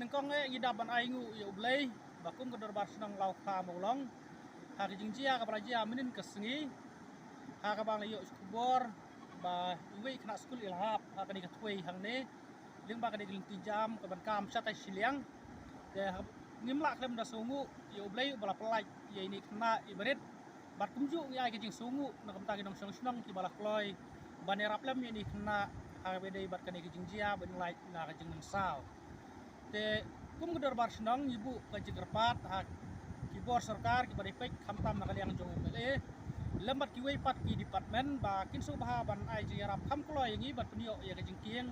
penengkong ngidap ban aingu ya ublay bakum kedor barsenang lau kha molong hak jingjia ka praja minin kesengi hak bang layo kubor ba iwi kena skul ilhap hak ni katwei hangne ling ba ka ni jam ka ban kam chatai siliang de ngimla klem da sungu ya ublay bala pelaj ya ini kena ibarit bat kumju ngai ke jing sungu na kam tagi nong senang ki bala kloy banera plem ini kena hak bedai bat ka ni jingjia ban lai na ka jing sao te kum gedor bar senang ibu kaji kerpat hak kibor sarkar ki bari pek khamtam na kaliang jong mele lembat ki pat ki department ba kin su bah ban ai ji rap kham kloy ngi bat penio ya ka jingkieng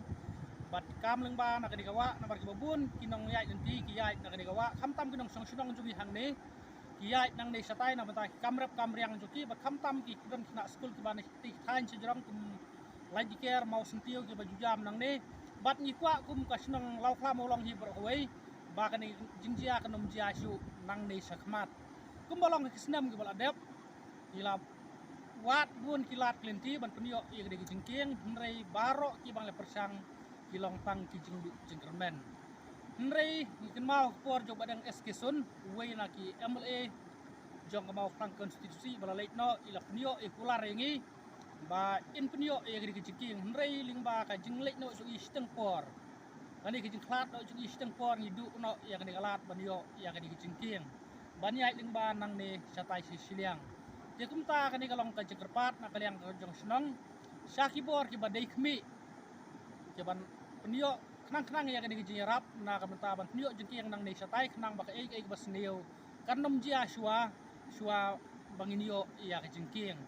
bat kam leng ba na ka digawa na bar ki babun kinong yai nanti ki yai na ka digawa khamtam kinong song sunong jubi hang ne ki yai nang nei satai na bata kamrep kamriang juki bat khamtam ki kidan kena skul ki ban ti thain sejrong kum lai diker mau sentio ki baju jam nang ne bat ngi kwa kum kasnong lau kha molong hi ber hoi ba kan jingjia kanom jia su nang nei sakmat kum bolong ki snam ki bal adep ila wat bun kilat klinti ban penio i gede jingking nrei baro ki bang le persang ki long tang ki jingdu jingkermen nrei ngikin mau por jog badang eskisun wei na ki MLA jong mau tang konstitusi bala leit no ila penio i kular ngi ba in penio e gede jingking nrei lingba ka jingleit no su i steng por kani kijing klat no jing isteng por ngidu no ya kani kalat banyo ya kani kijing king banyai lingba nang ne satai siliang te kumta kani kalong ka jekerpat na kaliang jong senong syaki bor ki badai khmi ke ban penio knang ya kani kijing rap na kamenta ban penio jengking nang ne satai knang baka ei basneu kanom jia shua banginio ya kijing king